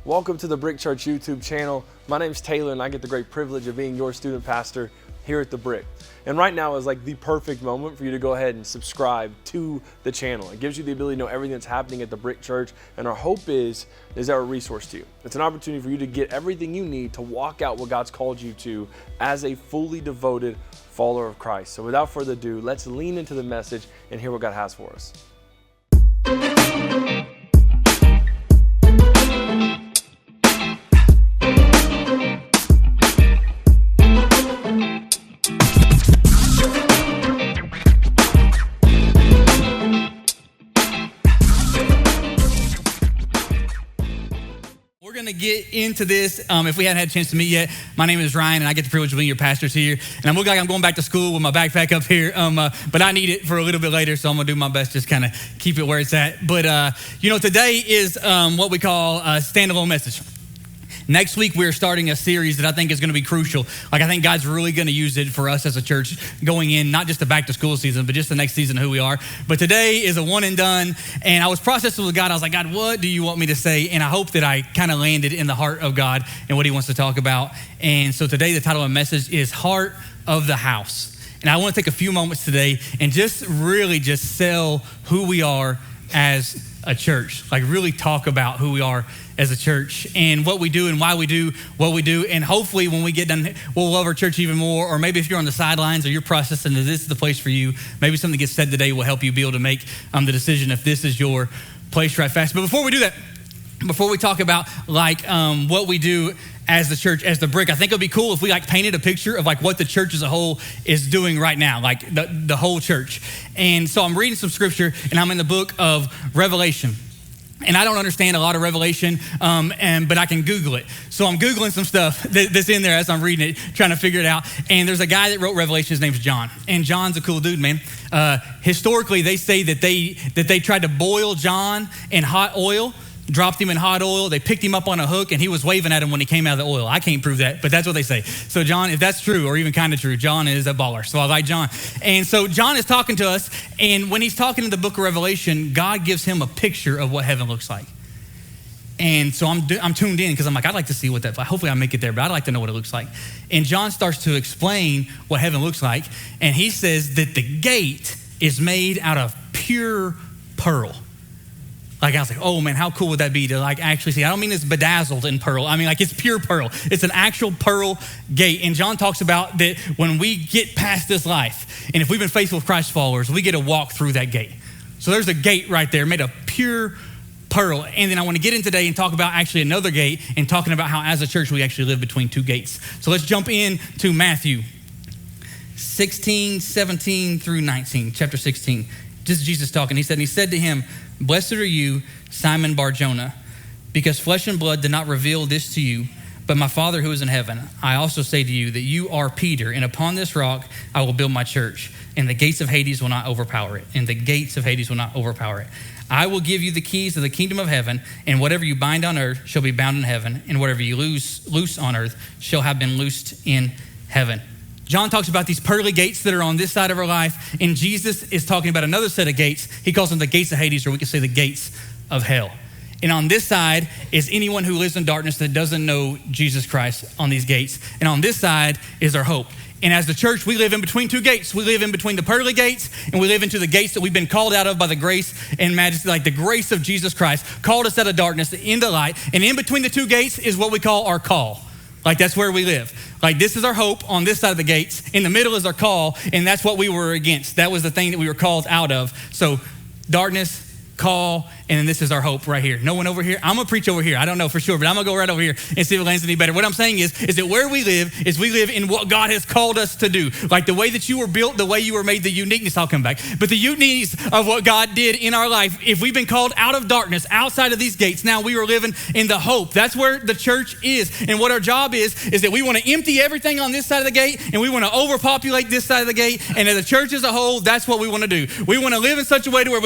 Welcome to the TheBrick.Church YouTube channel. My name's Taylor and I get the great privilege of being your student pastor here at The Brick. And right now is like the perfect moment for you to go ahead and subscribe to the channel. It gives you the ability to know everything that's happening at the TheBrick.Church, and our hope is our resource to you. It's an opportunity for you to get everything you need to walk out what God's called you to as a fully devoted follower of Christ. So without further ado, let's lean into the message and hear what God has for us. We're going to get into this. If we hadn't had a chance to meet yet, my name is Ryan, and I get the privilege of being your pastor here. And I'm looking like I'm going back to school with my backpack up here, but I need it for a little bit later, so I'm going to do my best, just kind of keep it where it's at. But, today is what we call a standalone message. Next week, we're starting a series that I think is going to be crucial. I think God's really going to use it for us as a church going in, not just the back to school season, but just the next season of who we are. But today is a one and done. And I was processing with God. I was like, God, what do you want me to say? And I hope that I kind of landed in the heart of God and what he wants to talk about. And so today, the title of my message is Heart of the House. And I want to take a few moments today and just really just sell who we are as a church, really talk about who we are as a church and what we do and why we do what we do. And hopefully when we get done, we'll love our church even more. Or maybe if you're on the sidelines or you're processing that this is the place for you, maybe something gets said today will help you be able to make the decision if this is your place right fast. But before we do that, before we talk about what we do as the church, as the Brick, I think it'd be cool if we painted a picture of what the church as a whole is doing right now, the whole church. And so I'm reading some scripture and I'm in the book of Revelation. And I don't understand a lot of Revelation, but I can Google it. So I'm Googling some stuff that's in there as I'm reading it, trying to figure it out. And there's a guy that wrote Revelation. His name's John. And John's a cool dude, man. Historically, they say that they tried to boil John in hot oil, dropped him in hot oil. They picked him up on a hook, and he was waving at him when he came out of the oil. I can't prove that, but that's what they say. So John, if that's true or even kind of true, John is a baller. So I like John. And so John is talking to us, and when he's talking in the book of Revelation, God gives him a picture of what heaven looks like. And so I'm tuned in because I'm like, I'd like to see what that, hopefully I make it there, but I'd like to know what it looks like. And John starts to explain what heaven looks like, and he says that the gate is made out of pure pearl. I was like, oh man, how cool would that be to actually see? I don't mean it's bedazzled in pearl. I mean it's pure pearl. It's an actual pearl gate. And John talks about that when we get past this life, and if we've been faithful Christ followers, we get to walk through that gate. So there's a gate right there made of pure pearl. And then I want to get in today and talk about actually another gate and talking about how as a church we actually live between two gates. So let's jump in to Matthew 16, 17 through 19, chapter 16. Just Jesus talking. He said to him, "Blessed are you, Simon Bar-Jonah, because flesh and blood did not reveal this to you, but my Father who is in heaven. I also say to you that you are Peter, and upon this rock I will build my church, and the gates of Hades will not overpower it. And the gates of Hades will not overpower it. I will give you the keys of the kingdom of heaven, and whatever you bind on earth shall be bound in heaven, and whatever you loose on earth shall have been loosed in heaven." John talks about these pearly gates that are on this side of our life, and Jesus is talking about another set of gates. He calls them the gates of Hades, or we could say the gates of hell. And on this side is anyone who lives in darkness that doesn't know Jesus Christ on these gates. And on this side is our hope. And as the church, we live in between two gates. We live in between the pearly gates, and we live into the gates that we've been called out of by the grace and majesty, the grace of Jesus Christ, called us out of darkness into light. And in between the two gates is what we call our call. That's where we live. This is our hope on this side of the gates. In the middle is our call, and that's what we were against. That was the thing that we were called out of. So darkness, call, and then this is our hope right here. No one over here. I'm going to preach over here. I don't know for sure, but I'm going to go right over here and see if it lands any better. What I'm saying is that where we live is we live in what God has called us to do. The way that you were built, the way you were made, the uniqueness, I'll come back. But the uniqueness of what God did in our life, if we've been called out of darkness, outside of these gates, now we are living in the hope. That's where the church is. And what our job is that we want to empty everything on this side of the gate, and we want to overpopulate this side of the gate. And as a church as a whole, that's what we want to do. We want to live in such a way to where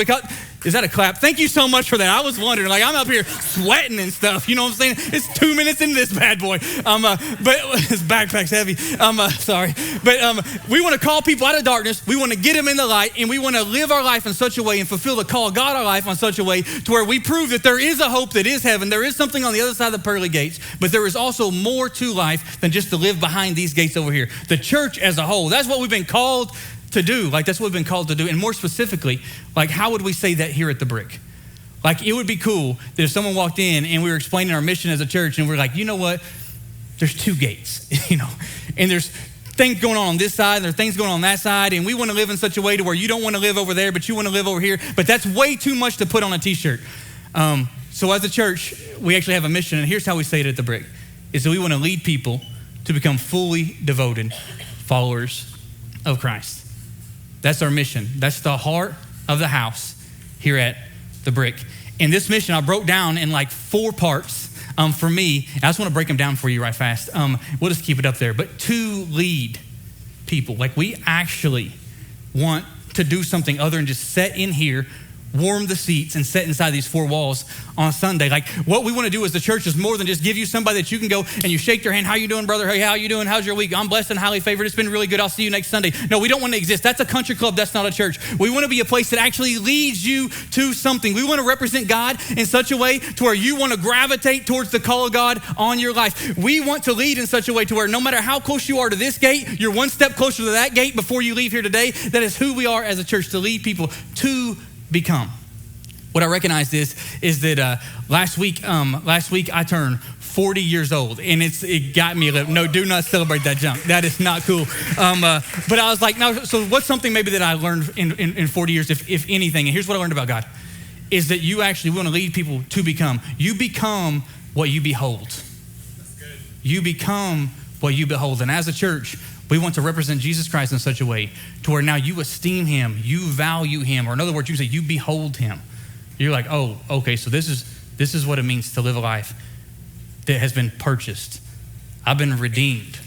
is that a clap? Thank you so much. much for that. I was wondering, like, I'm up here sweating and stuff. You know what I'm saying? It's 2 minutes into this bad boy. But his backpack's heavy. Sorry. But we want to call people out of darkness. We want to get them in the light, and we want to live our life in such a way and fulfill the call of God our life on such a way to where we prove that there is a hope that is heaven. There is something on the other side of the pearly gates, but there is also more to life than just to live behind these gates over here. The church as a whole, that's what we've been called to do. Like, that's what we've been called to do. And more specifically, like, how would we say that here at The Brick? Like, it would be cool that if someone walked in and we were explaining our mission as a church and we're like, you know what? There's 2 gates, and there's things going on this side and there's things going on that side, and we want to live in such a way to where you don't want to live over there, but you want to live over here. But that's way too much to put on a t-shirt. So as a church, we actually have a mission, and here's how we say it at The Brick, is that we want to lead people to become fully devoted followers of Christ. That's our mission. That's the heart of the house here at The Brick. And this mission I broke down in like 4 parts for me. I just want to break them down for you right fast. We'll just keep it up there. But to lead people, like, we actually want to do something other than just sit in here, warm the seats, and sit inside these 4 walls on Sunday. Like, what we want to do as the church is more than just give you somebody that you can go and you shake their hand. How you doing, brother? Hey, how you doing? How's your week? I'm blessed and highly favored. It's been really good. I'll see you next Sunday. No, we don't want to exist. That's a country club. That's not a church. We want to be a place that actually leads you to something. We want to represent God in such a way to where you want to gravitate towards the call of God on your life. We want to lead in such a way to where no matter how close you are to this gate, you're one step closer to that gate before you leave here today. That is who we are as a church, to lead people to become. What I recognized is that last week I turned 40 years old, and it got me a little. No, do not celebrate that junk. That is not cool. But I was like, no. So what's something maybe that I learned in 40 years, if anything? And here's what I learned about God: is that you actually want to lead people to become. You become what you behold. That's good. You become what you behold, and as a church, we want to represent Jesus Christ in such a way to where now you esteem him, you value him, or in other words, you say you behold him. You're like, oh, okay, so this is what it means to live a life that has been purchased. I've been redeemed.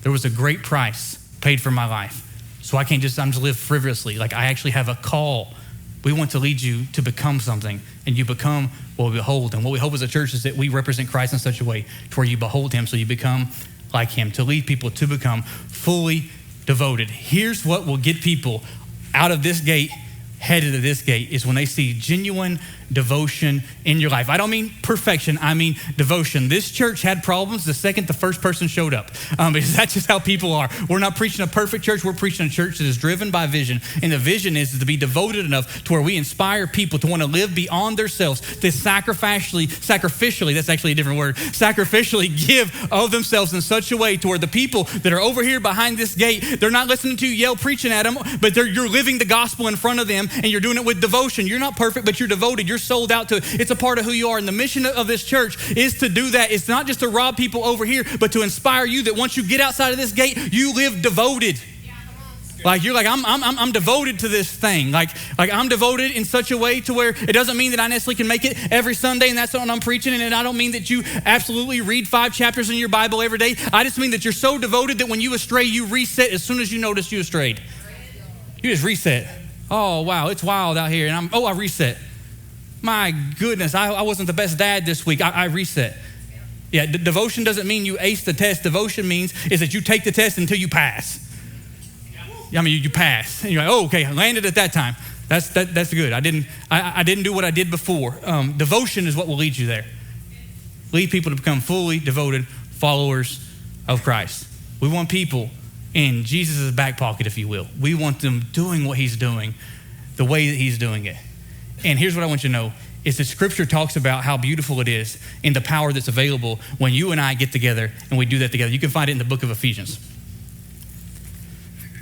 There was a great price paid for my life. So I'm just live frivolously. Like, I actually have a call. We want to lead you to become something, and you become what we behold. And what we hope as a church is that we represent Christ in such a way to where you behold him, so you become like him, to lead people to become fully devoted. Here's what will get people out of this gate, headed to this gate, is when they see genuine devotion in your life. I don't mean perfection, I mean devotion. This church had problems the second the first person showed up, because that's just how people are. We're not preaching a perfect church, we're preaching a church that is driven by vision, and the vision is to be devoted enough to where we inspire people to want to live beyond themselves, to sacrificially, that's actually a different word, sacrificially give of themselves in such a way to where the people that are over here behind this gate, they're not listening to you yell preaching at them, but you're living the gospel in front of them, and you're doing it with devotion. You're not perfect, but you're devoted. You're sold out to it. It's a part of who you are. And the mission of this church is to do that. It's not just to rob people over here, but to inspire you that once you get outside of this gate, you live devoted. Like, you're like, I'm devoted to this thing. Like I'm devoted in such a way to where it doesn't mean that I necessarily can make it every Sunday and that's what I'm preaching. And I don't mean that you absolutely read 5 chapters in your Bible every day. I just mean that you're so devoted that when you astray, you reset as soon as you notice you strayed. You just reset. Oh, wow, it's wild out here. And I reset. My goodness, I wasn't the best dad this week. I reset. Yeah, devotion doesn't mean you ace the test. Devotion means is that you take the test until you pass. I mean, you pass. And you're like, oh, okay, I landed at that time. That's good. I didn't do what I did before. Devotion is what will lead you there. Lead people to become fully devoted followers of Christ. We want people in Jesus' back pocket, if you will. We want them doing what he's doing the way that he's doing it. And here's what I want you to know, is that Scripture talks about how beautiful it is and the power that's available when you and I get together and we do that together. You can find it in the book of Ephesians.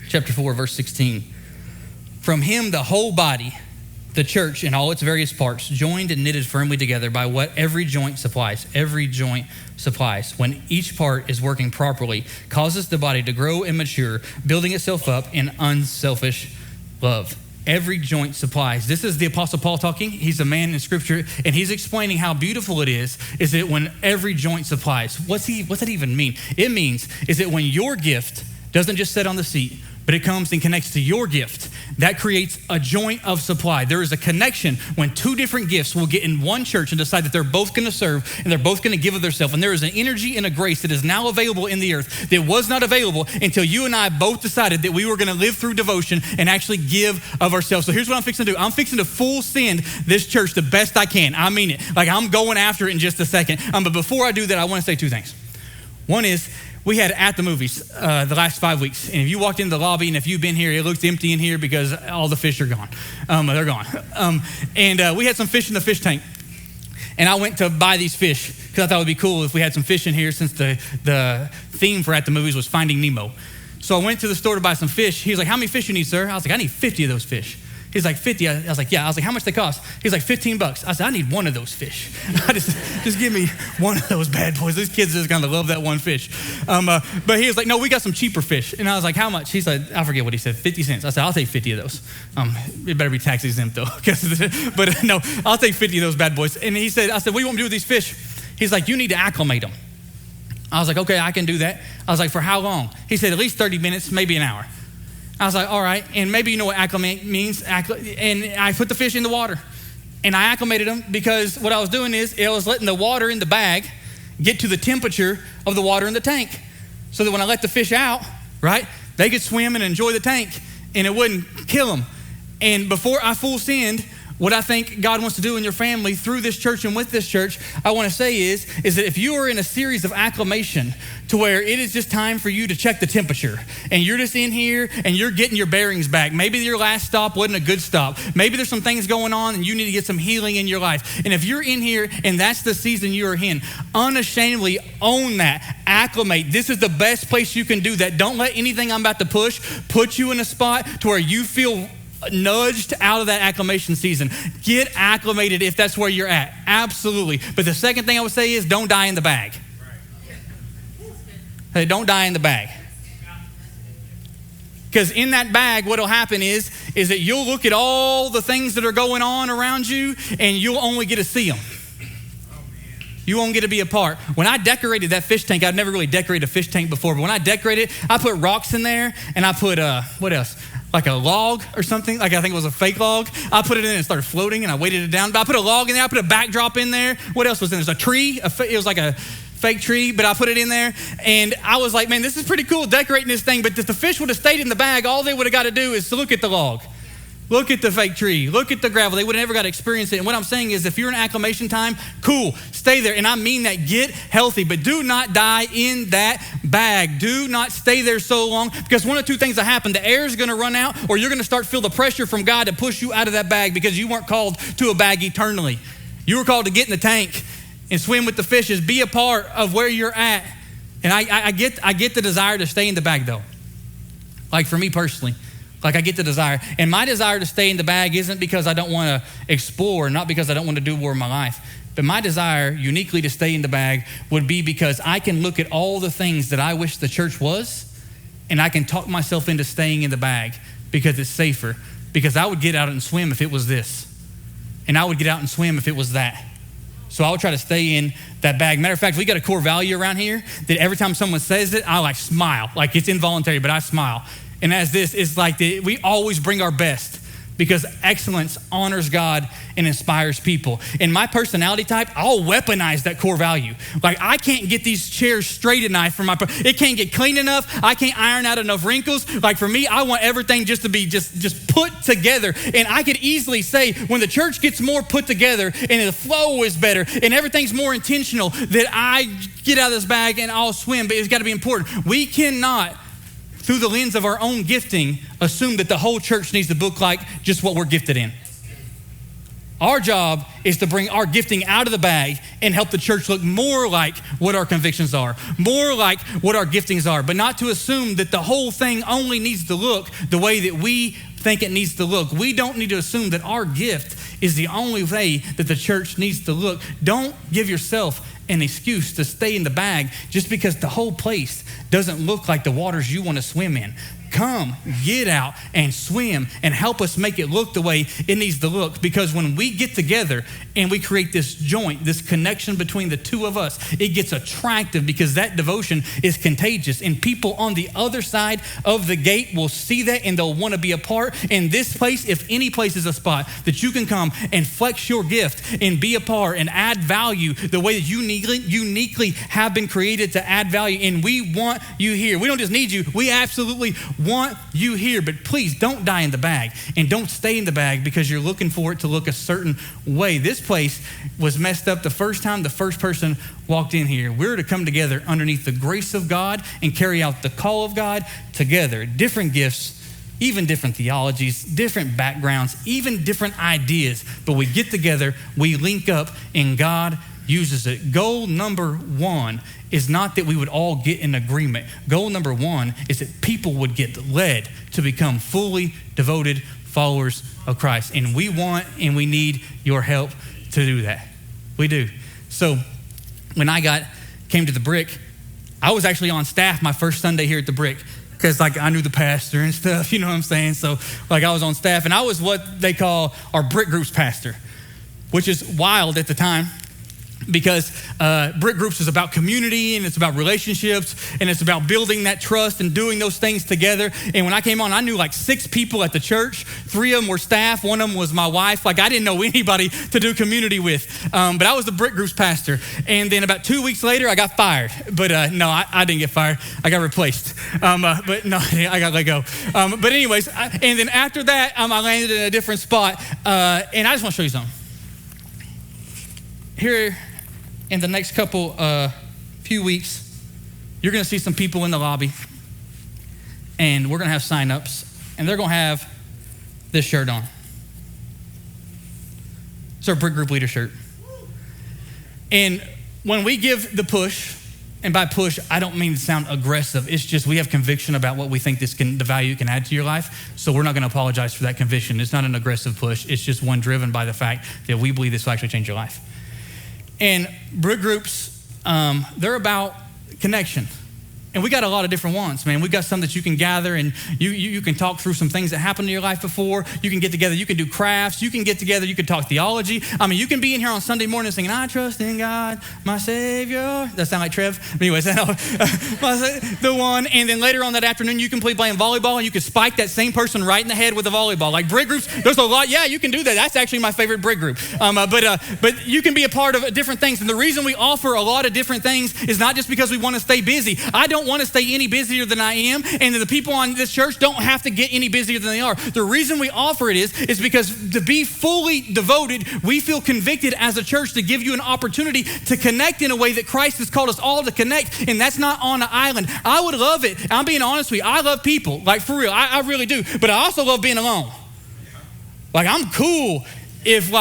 Chapter 4, verse 16. From him, the whole body, the church in all its various parts, joined and knitted firmly together by what every joint supplies, when each part is working properly, causes the body to grow and mature, building itself up in unselfish love. Every joint supplies. This is the Apostle Paul talking. He's a man in Scripture, and he's explaining how beautiful it is that when every joint supplies. What's that even mean? It means is that when your gift doesn't just sit on the seat, but it comes and connects to your gift. That creates a joint of supply. There is a connection when two different gifts will get in one church and decide that they're both going to serve and they're both going to give of themselves. And there is an energy and a grace that is now available in the earth that was not available until you and I both decided that we were going to live through devotion and actually give of ourselves. So here's what I'm fixing to do. I'm fixing to full send this church the best I can. I mean it. Like, I'm going after it in just a second. But before I do that, I want to say two things. One is, we had at the movies the last 5 weeks. And if you walked into the lobby and if you've been here, it looks empty in here because all the fish are gone. They're gone. We had some fish in the fish tank. And I went to buy these fish because I thought it would be cool if we had some fish in here, since the theme for at the movies was Finding Nemo. So I went to the store to buy some fish. He was like, how many fish you need, sir? I was like, I need 50 of those fish. He's like, 50? I was like, yeah. I was like, how much they cost? He's like, $15. I said, I need one of those fish. just give me one of those bad boys. These kids are just gonna love that one fish. But he was like, no, we got some cheaper fish. And I was like, how much? He said, I forget what he said, 50 cents. I said, I'll take 50 of those. It better be tax exempt though. But no, I'll take 50 of those bad boys. And I said, what do you want me to do with these fish? He's like, you need to acclimate them. I was like, okay, I can do that. I was like, for how long? He said, at least 30 minutes, maybe an hour. I was like, all right, and maybe you know what acclimate means. And I put the fish in the water, and I acclimated them because what I was doing is I was letting the water in the bag get to the temperature of the water in the tank, so that when I let the fish out, right, they could swim and enjoy the tank, and it wouldn't kill them. And before I full send, what I think God wants to do in your family through this church and with this church, I want to say is that if you are in a series of acclimation to where it is just time for you to check the temperature, and you're just in here and you're getting your bearings back. Maybe your last stop wasn't a good stop. Maybe there's some things going on and you need to get some healing in your life. And if you're in here and that's the season you are in, unashamedly own that. Acclimate. This is the best place you can do that. Don't let anything I'm about to push put you in a spot to where you feel nudged out of that acclimation season. Get acclimated if that's where you're at. Absolutely. But the second thing I would say is don't die in the bag. Hey, don't die in the bag. Because in that bag, what will happen is that you'll look at all the things that are going on around you and you'll only get to see them. You won't get to be a part. When I decorated that fish tank, I'd never really decorated a fish tank before, but when I decorated it, I put rocks in there and I put, what else? Like a log or something. Like I think it was a fake log. I put it in and it started floating and I weighted it down. But I put a log in there. I put a backdrop in there. What else was in there? There's a tree. It was like a fake tree, but I put it in there. And I was like, man, this is pretty cool decorating this thing. But if the fish would have stayed in the bag, all they would have got to do is to look at the log. Look at the fake tree. Look at the gravel. They would have never got to experience it. And what I'm saying is if you're in acclimation time, cool, stay there. And I mean that, get healthy, but do not die in that bag. Do not stay there so long, because one of two things that happen. The air is going to run out, or you're going to start to feel the pressure from God to push you out of that bag, because you weren't called to a bag eternally. You were called to get in the tank and swim with the fishes. Be a part of where you're at. And I get the desire to stay in the bag though. Like for me personally. Like I get the desire. And my desire to stay in the bag isn't because I don't want to explore, not because I don't want to do more in my life. But my desire uniquely to stay in the bag would be because I can look at all the things that I wish the church was, and I can talk myself into staying in the bag because it's safer. Because I would get out and swim if it was this. And I would get out and swim if it was that. So I would try to stay in that bag. Matter of fact, we got a core value around here that every time someone says it, I like smile. Like it's involuntary, but I smile. And as this is like, we always bring our best, because excellence honors God and inspires people. In my personality type, I'll weaponize that core value. Like I can't get these chairs straight enough it can't get clean enough. I can't iron out enough wrinkles. Like for me, I want everything just to be just put together. And I could easily say when the church gets more put together and the flow is better and everything's more intentional, that I get out of this bag and I'll swim. But it's got to be important. We cannot, through the lens of our own gifting, assume that the whole church needs to look like just what we're gifted in. Our job is to bring our gifting out of the bag and help the church look more like what our convictions are, more like what our giftings are, but not to assume that the whole thing only needs to look the way that we think it needs to look. We don't need to assume that our gift is the only way that the church needs to look. Don't give yourself an excuse to stay in the bag just because the whole place doesn't look like the waters you want to swim in. come, get out and swim and help us make it look the way it needs to look. Because when we get together and we create this joint, this connection between the two of us, it gets attractive because that devotion is contagious. And people on the other side of the gate will see that and they'll want to be a part. And this place, if any place, is a spot that you can come and flex your gift and be a part and add value the way that you uniquely have been created to add value. And we want you here. We don't just need you. We absolutely want you here. But please don't die in the bag and don't stay in the bag because you're looking for it to look a certain way. This place was messed up the first time the first person walked in here. We're to come together underneath the grace of God and carry out the call of God together. Different gifts, even different theologies, different backgrounds, even different ideas. But we get together, we link up, and God uses it. Goal number one is not that we would all get in agreement. Goal number one is that people would get led to become fully devoted followers of Christ. And we want and we need your help to do that. We do. So when I came to the Brick, I was actually on staff my first Sunday here at the Brick because I knew the pastor and stuff, you know what I'm saying? So I was on staff and I was what they call our Brick Groups pastor, which is wild at the time. Because Brick Groups is about community and it's about relationships and it's about building that trust and doing those things together. And when I came on, I knew 6 people at the church. 3 of them were staff. 1 of them was my wife. I didn't know anybody to do community with. But I was the Brick Groups pastor. And then about 2 weeks later, I got fired. But no, I didn't get fired. I got replaced. But no, I got let go. But anyways, and then after that, I landed in a different spot. And I just want to show you something. Here in the next few weeks, you're going to see some people in the lobby, and we're going to have sign-ups, and they're going to have this shirt on. It's our Brick Group leader shirt. And when we give the push, and by push, I don't mean to sound aggressive. It's just we have conviction about what we think the value it can add to your life. So we're not going to apologize for that conviction. It's not an aggressive push. It's just one driven by the fact that we believe this will actually change your life. And Brick Groups, they're about connection. And we got a lot of different ones, man. We got some that you can gather and you can talk through some things that happened in your life before. You can get together, you can do crafts, you can get together, you can talk theology. I mean, you can be in here on Sunday morning singing, I trust in God, my Savior. That sound like Trev? Anyways, the one. And then later on that afternoon, you can play playing volleyball and you can spike that same person right in the head with a volleyball. Brick Groups, there's a lot. Yeah, you can do that. That's actually my favorite Brick Group. But you can be a part of different things. And the reason we offer a lot of different things is not just because we want to stay busy. I don't want to stay any busier than I am, and the people on this church don't have to get any busier than they are. The reason we offer it is because to be fully devoted, we feel convicted as a church to give you an opportunity to connect in a way that Christ has called us all to connect, and that's not on an island. I would love it. I'm being honest with you. I love people, for real. I really do, but I also love being alone. I'm cool if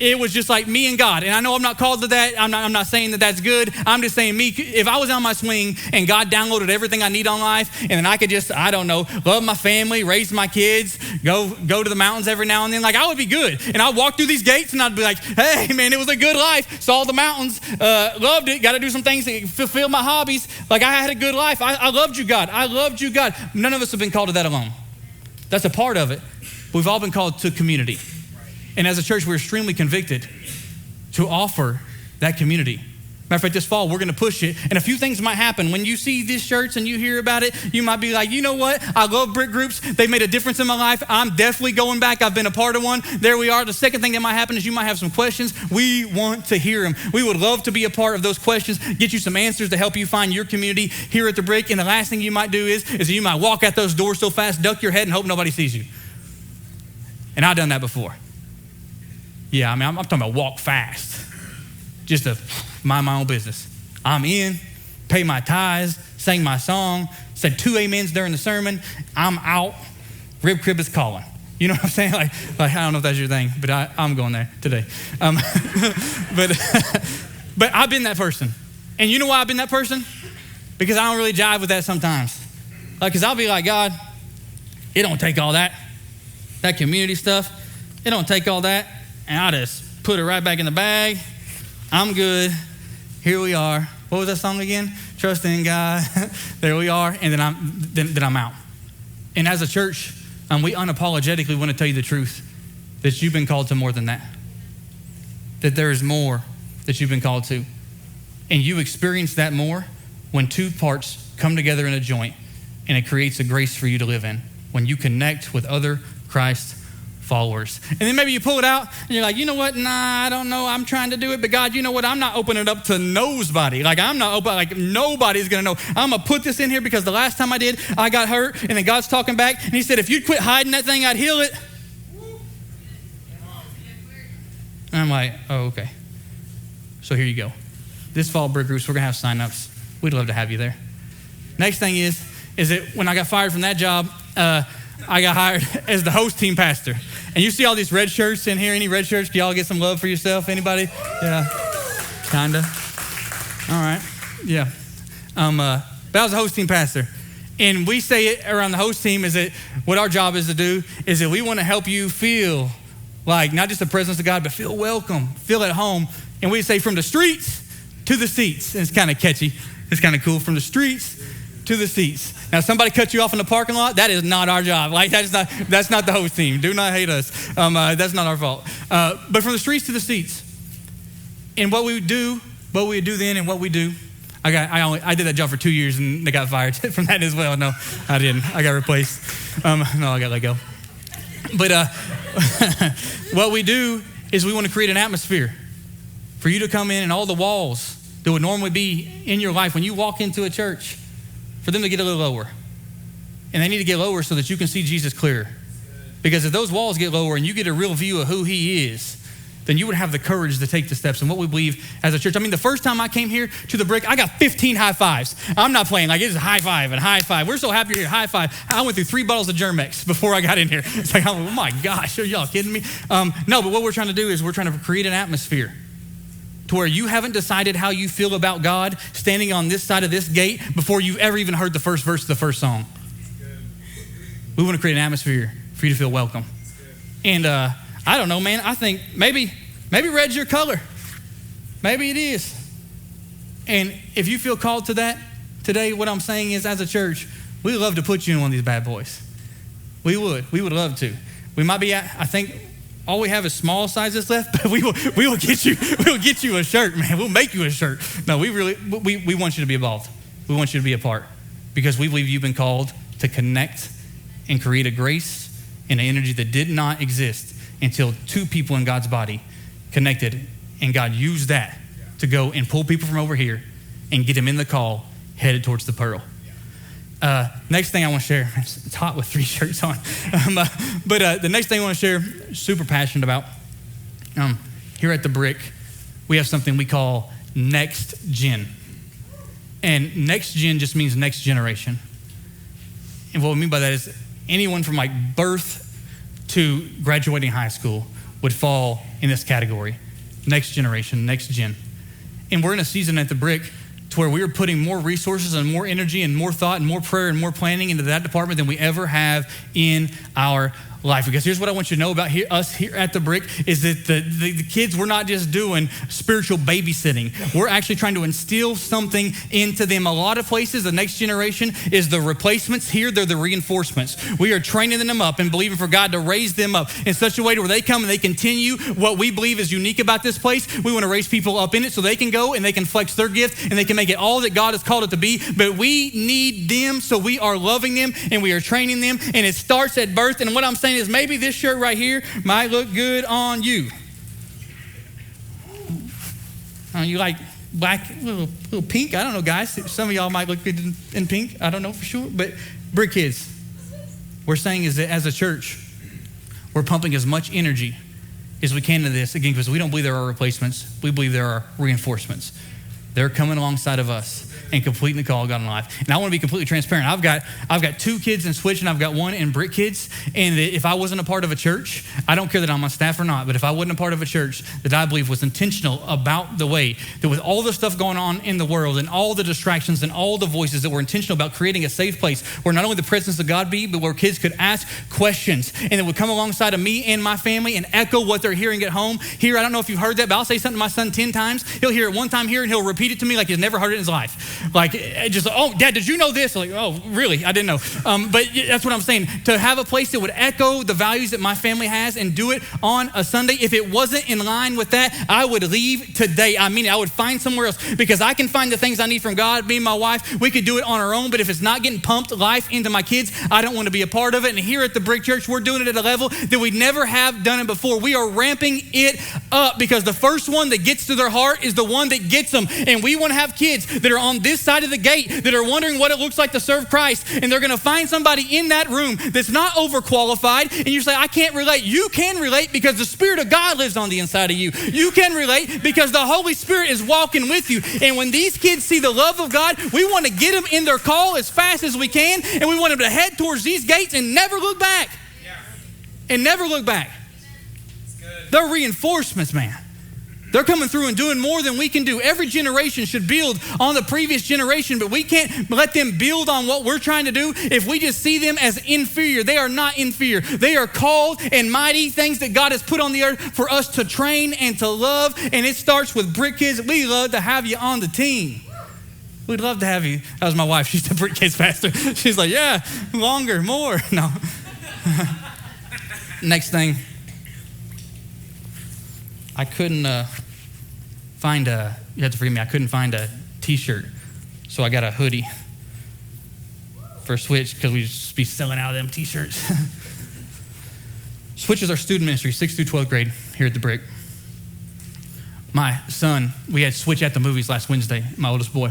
it was just me and God. And I know I'm not called to that. I'm not saying that that's good. I'm just saying if I was on my swing and God downloaded everything I need on life, and then I could just, love my family, raise my kids, go to the mountains every now and then, I would be good. And I'd walk through these gates and I'd be like, hey man, it was a good life. Saw the mountains, loved it, got to do some things to fulfill my hobbies. I had a good life. I loved you, God. I loved you, God. None of us have been called to that alone. That's a part of it. We've all been called to community. And as a church, we're extremely convicted to offer that community. Matter of fact, this fall, we're going to push it. And a few things might happen. When you see these shirts and you hear about it, you might be like, you know what? I love Brick Groups. They made a difference in my life. I'm definitely going back. I've been a part of one. There we are. The second thing that might happen is you might have some questions. We want to hear them. We would love to be a part of those questions, get you some answers to help you find your community here at the Brick. And the last thing you might do is you might walk out those doors so fast, duck your head, and hope nobody sees you. And I've done that before. Yeah, I'm talking about walk fast, just to mind my own business. I'm in, pay my tithes, sang my song, said 2 amens during the sermon. I'm out. Rib crib is calling. You know what I'm saying? I don't know if that's your thing, but I'm going there today. But I've been that person. And you know why I've been that person? Because I don't really jive with that sometimes. Because I'll be like, God, it don't take all that community stuff. It don't take all that. And I just put it right back in the bag. I'm good. Here we are. What was that song again? Trust in God. There we are. And then I'm out. And as a church, we unapologetically want to tell you the truth, that you've been called to more than that. That there is more that you've been called to. And you experience that more when two parts come together in a joint, and it creates a grace for you to live in. When you connect with other Christ followers. And then maybe you pull it out and you're like, you know what? Nah, I don't know. I'm trying to do it. But God, you know what? I'm not opening it up to nobody. Like I'm not open, like nobody's going to know. I'm going to put this in here because the last time I did, I got hurt. And then God's talking back and he said, if you'd quit hiding that thing, I'd heal it. And I'm like, oh, okay. So here you go. This fall, Brick Groups, we're going to have sign-ups. We'd love to have you there. Next thing is that when I got fired from that job, I got hired as the host team pastor. And you see all these red shirts in here. Any red shirts? Can y'all get some love for yourself? Anybody? Yeah, kinda. All right, yeah. But I was a host team pastor. And we say it around the host team is that what our job is to do is that we want to help you feel like not just the presence of God, but feel welcome, feel at home. And we say from the streets to the seats. And it's kind of catchy. It's kind of cool. From the streets to the seats. Now, if somebody cut you off in the parking lot, that is not our job. Like that's not the host team. Do not hate us. That's not our fault. But from the streets to the seats. And what we do then and what we do, I did that job for 2 years and they got fired from that as well. No, I didn't. I got replaced. No, I got let go. But what we do is we want to create an atmosphere for you to come in and all the walls that would normally be in your life when you walk into a church, for them to get a little lower. And they need to get lower so that you can see Jesus clearer. Because if those walls get lower and you get a real view of who he is, then you would have the courage to take the steps and what we believe as a church. I mean, the first time I came here to the Brick, I got 15 high fives. I'm not playing like it's a high five and high five. We're so happy you're here, high five. I went through 3 bottles of Germex before I got in here. It's like, oh my gosh, are y'all kidding me? No, but what we're trying to do is we're trying to create an atmosphere to where you haven't decided how you feel about God standing on this side of this gate before you've ever even heard the first verse of the first song. We want to create an atmosphere for you to feel welcome. And I don't know, man, I think maybe red's your color. Maybe it is. And if you feel called to that today, what I'm saying is as a church, we would love to put you in one of these bad boys. We would love to. We might be at, I think, all we have is small sizes left, but we will get you a shirt, man. We'll make you a shirt. No, we want you to be involved. We want you to be a part because we believe you've been called to connect and create a grace and an energy that did not exist until 2 people in God's body connected, and God used that to go and pull people from over here and get them in the call headed towards the pearl. Next thing I want to share, it's hot with 3 shirts on, but the next thing I want to share, super passionate about, here at The Brick, we have something we call Next Gen. And Next Gen just means next generation. And what we mean by that is anyone from like birth to graduating high school would fall in this category. Next generation, next gen. And we're in a season at The Brick to where we're putting more resources and more energy and more thought and more prayer and more planning into that department than we ever have in our life. Because here's what I want you to know about us here at The Brick is that the kids, we're not just doing spiritual babysitting. We're actually trying to instill something into them. A lot of places, the next generation is the replacements. Here, they're the reinforcements. We are training them up and believing for God to raise them up in such a way to where they come and they continue what we believe is unique about this place. We want to raise people up in it so they can go and they can flex their gift and they can make it all that God has called it to be. But we need them, so we are loving them and we are training them. And it starts at birth. And what I'm saying is maybe this shirt right here might look good on you. You like black, little pink? I don't know, guys. Some of y'all might look good in pink. I don't know for sure. But Brick Kids, we're saying is that as a church, we're pumping as much energy as we can to this, again, because we don't believe there are replacements. We believe there are reinforcements. They're coming alongside of us and completing the call of God in life. And I want to be completely transparent. I've got 2 kids in Switch and I've got 1 in Brick Kids. And if I wasn't a part of a church, I don't care that I'm on staff or not, but if I wasn't a part of a church that I believe was intentional about the way that with all the stuff going on in the world and all the distractions and all the voices that were intentional about creating a safe place where not only the presence of God be, but where kids could ask questions and it would come alongside of me and my family and echo what they're hearing at home. Here, I don't know if you've heard that, but I'll say something to my son 10 times. He'll hear it one time here and he'll repeat repeat it to me like he's never heard it in his life. Like, just, oh, Dad, did you know this? Like, oh, really? I didn't know. But that's what I'm saying. To have a place that would echo the values that my family has and do it on a Sunday, if it wasn't in line with that, I would leave today. I mean, I would find somewhere else because I can find the things I need from God. Me and my wife, we could do it on our own, but if it's not getting pumped life into my kids, I don't want to be a part of it. And here at the Brick Church, we're doing it at a level that we never have done it before. We are ramping it up because the first one that gets to their heart is the one that gets them. And we want to have kids that are on this side of the gate that are wondering what it looks like to serve Christ. And they're going to find somebody in that room that's not overqualified. And you say, I can't relate. You can relate because the Spirit of God lives on the inside of you. You can relate because the Holy Spirit is walking with you. And when these kids see the love of God, we want to get them in their call as fast as we can. And we want them to head towards these gates and never look back. And never look back. They're reinforcements, man. They're coming through and doing more than we can do. Every generation should build on the previous generation, but we can't let them build on what we're trying to do if we just see them as inferior. They are not inferior. They are called and mighty things that God has put on the earth for us to train and to love, and it starts with Brick Kids. We love to have you on the team. We'd love to have you. That was my wife. She's the Brick Kids pastor. She's like, yeah, longer, more. No. Next thing, I couldn't find you have to forgive me, I couldn't find a t-shirt. So I got a hoodie for Switch because we just be selling out of them t-shirts. Switch is our student ministry, 6th through 12th grade here at the Brick. My son, we had Switch at the movies last Wednesday, my oldest boy.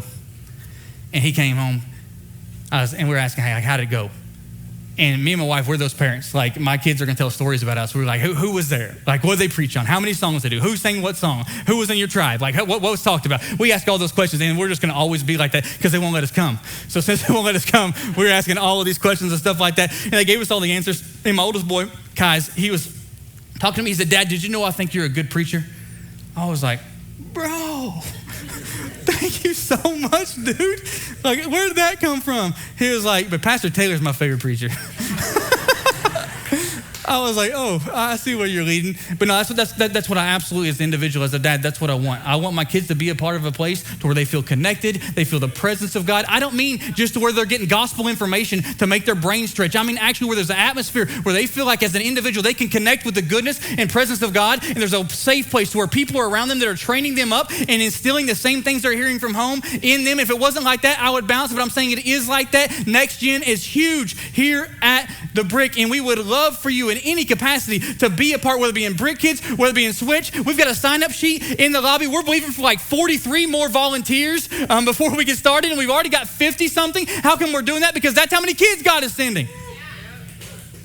And he came home and we were asking, hey, how did it go? And me and my wife, we're those parents. Like, my kids are going to tell stories about us. We were like, who was there? Like, what did they preach on? How many songs did they do? Who sang what song? Who was in your tribe? Like, what was talked about? We ask all those questions, and we're just going to always be like that because they won't let us come. So since they won't let us come, we're asking all of these questions and stuff like that. And they gave us all the answers. And my oldest boy, Kai's, he was talking to me. He said, Dad, did you know I think you're a good preacher? I was like, bro, thank you so much, dude. Like, where did that come from? He was like, but Pastor Taylor's my favorite preacher. I was like, oh, I see where you're leading. But no, that's what I absolutely, as an individual, as a dad, that's what I want. I want my kids to be a part of a place to where they feel connected, they feel the presence of God. I don't mean just to where they're getting gospel information to make their brain stretch. I mean actually where there's an atmosphere where they feel like as an individual, they can connect with the goodness and presence of God, and there's a safe place to where people are around them that are training them up and instilling the same things they're hearing from home in them. If it wasn't like that, I would bounce, but I'm saying it is like that. Next Gen is huge here at the Brick, and we would love for you in any capacity to be a part, whether it be in Brick Kids, whether it be in Switch. We've got a sign-up sheet in the lobby. We're believing for like 43 more volunteers before we get started, and we've already got 50-something. How come we're doing that? Because that's how many kids God is sending.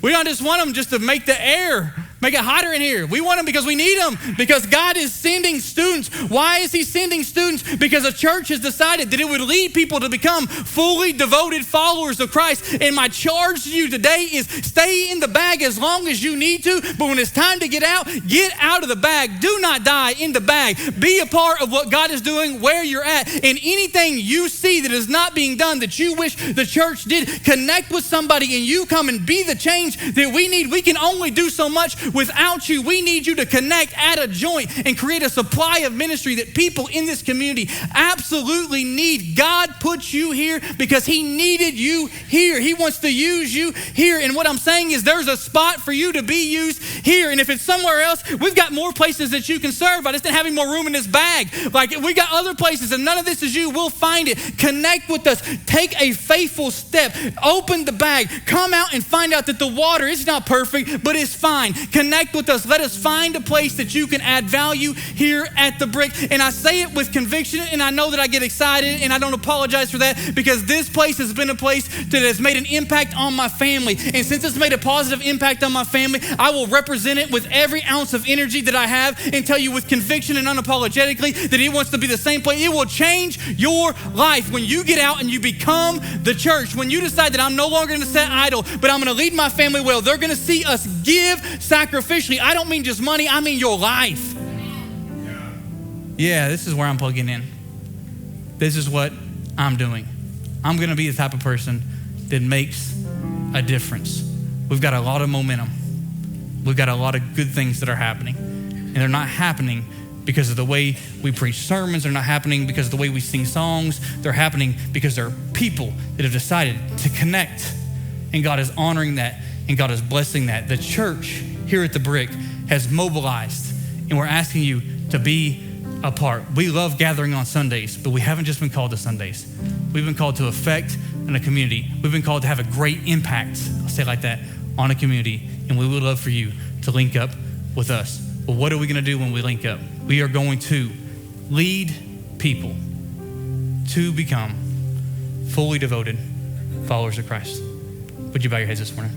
We don't just want them just to make the air, make it hotter in here. We want them because we need them, because God is sending students. Why is he sending students? Because the church has decided that it would lead people to become fully devoted followers of Christ. And my charge to you today is stay in the bag as long as you need to, but when it's time to get out of the bag. Do not die in the bag. Be a part of what God is doing where you're at. And anything you see that is not being done that you wish the church did, connect with somebody and you come and be the change that we need. We can only do so much without you. We need you to connect at a joint and create a supply of ministry that people in this community absolutely need. God put you here because he needed you here. He wants to use you here. And what I'm saying is there's a spot for you to be used here. And if it's somewhere else, we've got more places that you can serve. I just didn't have any more room in this bag. Like, we got other places, and none of this is you. We'll find it. Connect with us. Take a faithful step. Open the bag. Come out and find out that the water is not perfect, but it's fine. Connect with us. Let us find a place that you can add value here at the Brick. And I say it with conviction, and I know that I get excited, and I don't apologize for that, because this place has been a place that has made an impact on my family. And since it's made a positive impact on my family, I will represent it with every ounce of energy that I have and tell you with conviction and unapologetically that it wants to be the same place. It will change your life when you get out and you become the church. When you decide that I'm no longer going to sit idle, but I'm going to lead my family well, they're going to see us give sacrificially. I don't mean just money, I mean your life. Yeah, this is where I'm plugging in. This is what I'm doing. I'm going to be the type of person that makes a difference. We've got a lot of momentum. We've got a lot of good things that are happening. And they're not happening because of the way we preach sermons. They're not happening because of the way we sing songs. They're happening because there are people that have decided to connect. And God is honoring that, and God is blessing that. The church here at The Brick has mobilized, and we're asking you to be a part. We love gathering on Sundays, but we haven't just been called to Sundays. We've been called to affect in a community. We've been called to have a great impact, I'll say it like that, on a community. And we would love for you to link up with us. Well, what are we gonna do when we link up? We are going to lead people to become fully devoted followers of Christ. Would you bow your heads this morning?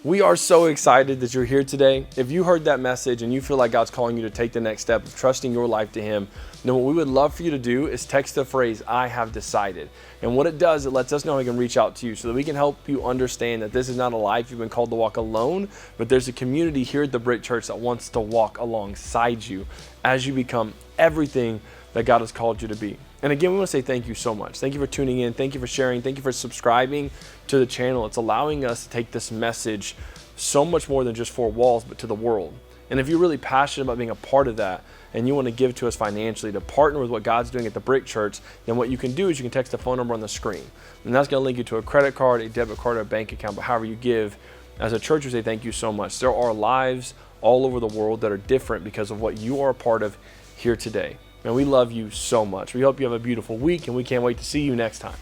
We are so excited that you're here today. If you heard that message and you feel like God's calling you to take the next step of trusting your life to Him, then what we would love for you to do is text the phrase, "I have decided." And what it does, it lets us know we can reach out to you so that we can help you understand that this is not a life you've been called to walk alone, but there's a community here at TheBrick.Church that wants to walk alongside you as you become everything that God has called you to be. And again, we want to say thank you so much. Thank you for tuning in. Thank you for sharing. Thank you for subscribing to the channel. It's allowing us to take this message so much more than just 4 walls, but to the world. And if you're really passionate about being a part of that and you want to give to us financially to partner with what God's doing at TheBrick.Church, then what you can do is you can text the phone number on the screen. And that's going to link you to a credit card, a debit card, or a bank account, but however you give. As a church, we say thank you so much. There are lives all over the world that are different because of what you are a part of here today. And we love you so much. We hope you have a beautiful week, and we can't wait to see you next time.